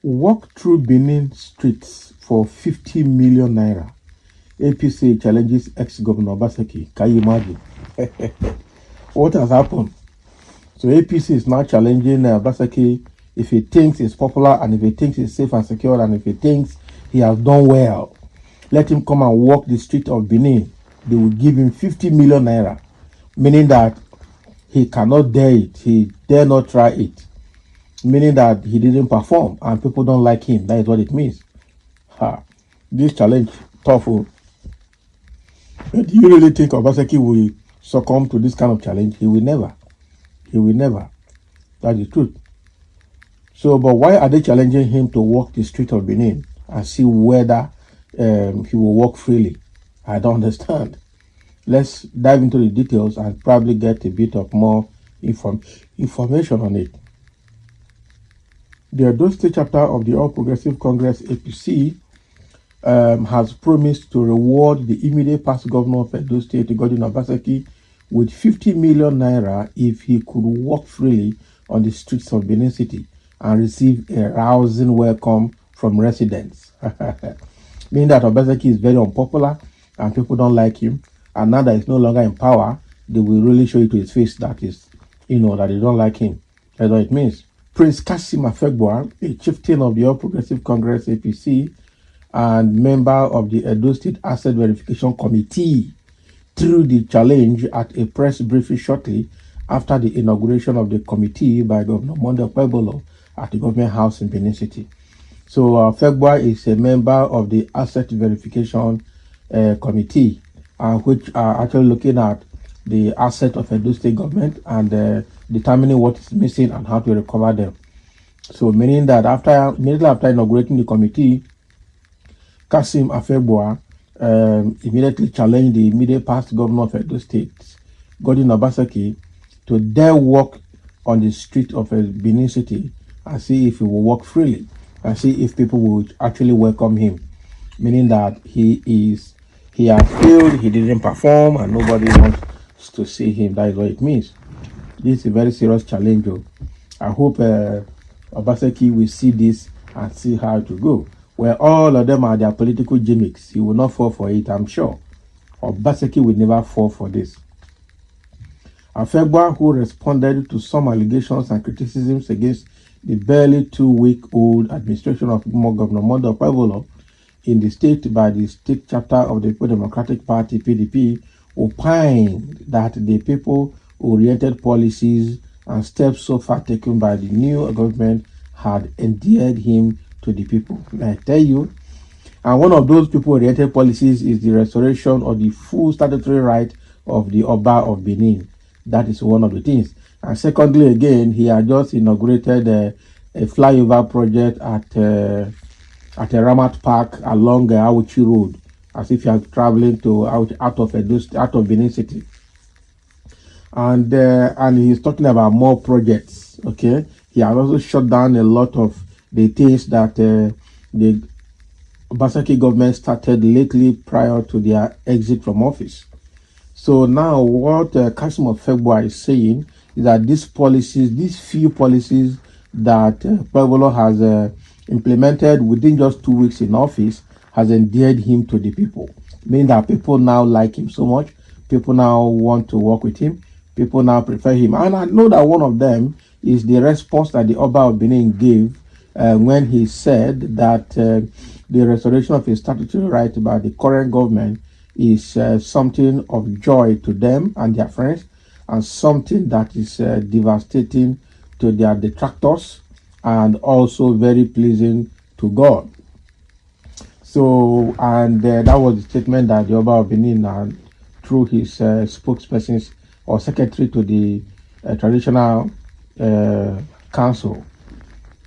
Walk through Benin streets for 50 million naira. APC challenges ex-governor Obaseki. Can you imagine? What has happened? So APC is now challenging Obaseki if he thinks he's popular and if he thinks he's safe and secure and if he thinks he has done well. Let him come and walk the street of Benin. They will give him 50 million naira, meaning that he cannot dare it. He dare not try it, meaning that he didn't perform and people don't like him. That is what it means. This challenge, tough. Do you really think Obaseki will succumb to this kind of challenge? He will never. He will never. That's the truth. So, but why are they challenging him to walk the street of Benin and see whether he will walk freely? I don't understand. Let's dive into the details and probably get a bit of more information on it. The Edo State chapter of the All Progressive Congress APC has promised to reward the immediate past governor of Edo State, Godwin Obaseki, with 50 million naira if he could walk freely on the streets of Benin City and receive a rousing welcome from residents. Meaning that Obaseki is very unpopular and people don't like him, and now that he's no longer in power, they will really show it to his face that is, that they don't like him. That's what it means. Prince Kasim Afegbua, a chieftain of the All Progressive Congress APC and member of the Edo State Asset Verification Committee, threw the challenge at a press briefing shortly after the inauguration of the committee by Governor Okpebolo at the government house in Benin City. So Afegbua is a member of the Asset Verification Committee, which are actually looking at the asset of Edo State government and determining what is missing and how to recover them. So meaning that immediately after inaugurating the committee, Kasim Afegbua immediately challenged the immediate past governor of Edo State, Godwin Obaseki, to dare walk on the street of Benin City and see if he will walk freely and see if people will actually welcome him. Meaning that he has failed, he didn't perform, and nobody wants to see him. That is what it means. This is a very serious challenge. I hope Obaseki will see this and see how to go. Where all of them are their political gimmicks, he will not fall for it, I'm sure. Obaseki will never fall for this. Afegbua, who responded to some allegations and criticisms against the barely 2-week-old administration of Governor Okpebolo in the state by the state chapter of the People Democratic Party, PDP, opined that the people-oriented policies and steps so far taken by the new government had endeared him to the people. I tell you, and one of those people-oriented policies is the restoration of the full statutory right of the Oba of Benin. That is one of the things. And secondly, again, he had just inaugurated a flyover project at a Ramat Park along Auchi Road, as if you are traveling to out of Benin City. And he's talking about more projects. Okay, he has also shut down a lot of the things that the Obaseki government started lately prior to their exit from office. So now what Kasim Afegbua is saying is that these few policies that Okpebolo has implemented within just 2 weeks in office has endeared him to the people. Meaning that people now like him so much, people now want to work with him, people now prefer him. And I know that one of them is the response that the Oba of Benin gave when he said that the restoration of his statutory right by the current government is something of joy to them and their friends, and something that is devastating to their detractors, and also very pleasing to God. So, and that was the statement that the Oba of Benin, through his spokespersons or secretary to the traditional council,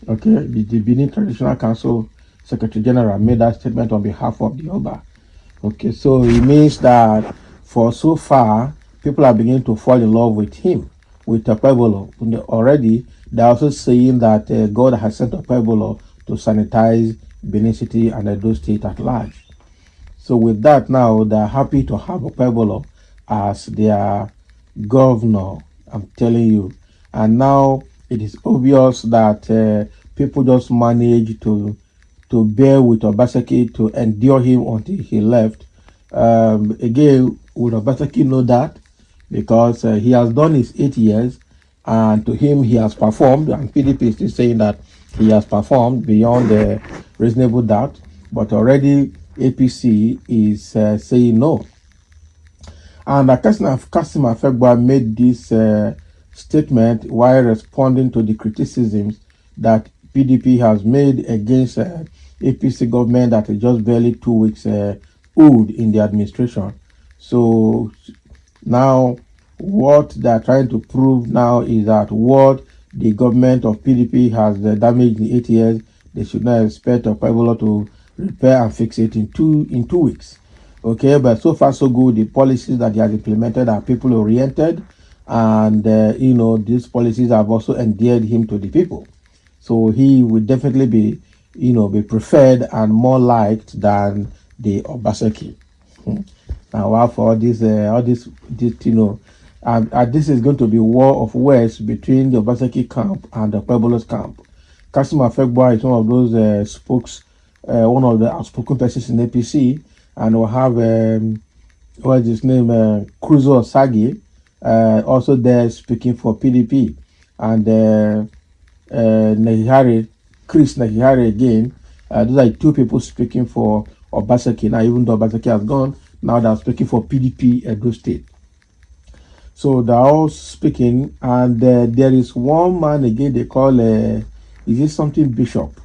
okay, the Benin Traditional Council Secretary General, made that statement on behalf of the Oba. Okay, so it means that for so far, people are beginning to fall in love with him, with Okpebolo. Already, they're also saying that God has sent Okpebolo to sanitize Benin City and Edo State at large. So with that now, they're happy to have Okpebolo as their governor, I'm telling you. And now it is obvious that people just managed to bear with Obaseki, to endure him until he left. Again, would Obaseki know that? Because he has done his 8 years, and to him he has performed, and PDP is still saying that he has performed beyond the reasonable doubt, but already APC is saying no. And Kasim Afegba made this statement while responding to the criticisms that PDP has made against APC government that is just barely 2 weeks old in the administration. So now what they are trying to prove now is that what the government of PDP has damaged in 8 years, they should not expect Okpebolo to repair and fix it in two weeks. Okay, but so far so good. The policies that he has implemented are people oriented, and these policies have also endeared him to the people. So he will definitely be be preferred and more liked than the Obaseki. Now, for this, this is going to be war of words between the Obaseki camp and the Okpebolo's camp. Kasim Afegba is one of those one of the outspoken persons in APC, and we'll have what's his name, Cruzo Sagi, also there speaking for PDP, and Chris Nahihari again. Those are two people speaking for Obaseki. Now, even though Obaseki has gone, now they're speaking for PDP Edo State. So they're all speaking, and there is one man again they call, is it something Bishop?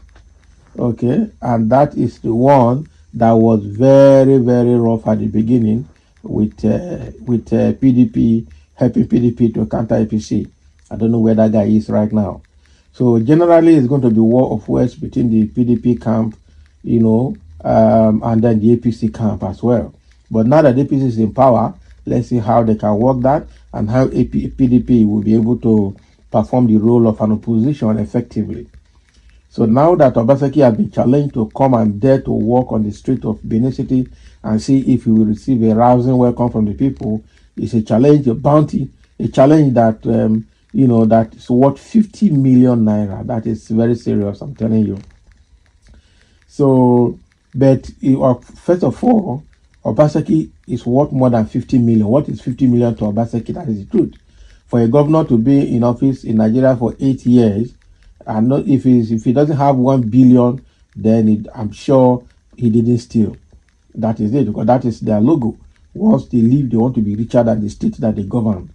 Okay, and that is the one that was very, very rough at the beginning with PDP, helping PDP to counter APC. I don't know where that guy is right now. So generally, it's going to be war of words between the PDP camp, and then the APC camp as well. But now that APC is in power, let's see how they can work that and how PDP will be able to perform the role of an opposition effectively. So now that Obaseki has been challenged to come and dare to walk on the street of Benin City and see if he will receive a rousing welcome from the people, it's a challenge, a bounty, a challenge that that is worth 50 million naira. That is very serious, I'm telling you. So, but first of all, Obaseki is worth more than 50 million. What is 50 million to Obaseki? That is the truth. For a governor to be in office in Nigeria for 8 years, and not if he doesn't have 1 billion, then I'm sure he didn't steal. That is it, because that is their logo. Once they leave, they want to be richer than the state that they govern.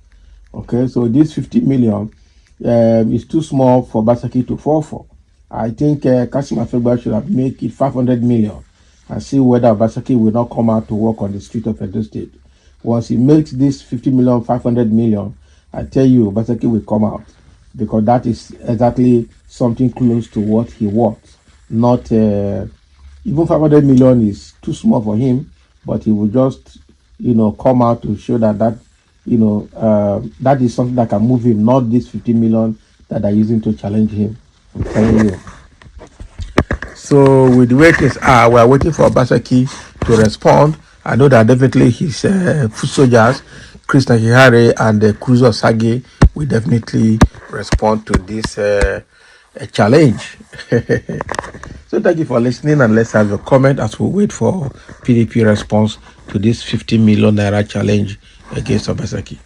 Okay, so this 50 million is too small for Obaseki to fall for. I think Kasim Afegba should have made it 500 million and see whether Obaseki will not come out to work on the street of Edo State. Once he makes this 50 million, 500 million, I tell you, Obaseki will come out, because that is exactly something close to what he wants. Not even 500 million is too small for him, but he will just come out to show that that is something that can move him, not this 50 million that they're using to challenge him. I'm telling you. So with the way things are, we are waiting for Obaseki to respond. I know that definitely his foot soldiers, Chris Nahihari and Cruzo Sagi, will definitely respond to this challenge. So thank you for listening, and let's have a comment as we wait for PDP response to this 50 million naira challenge against Obaseki.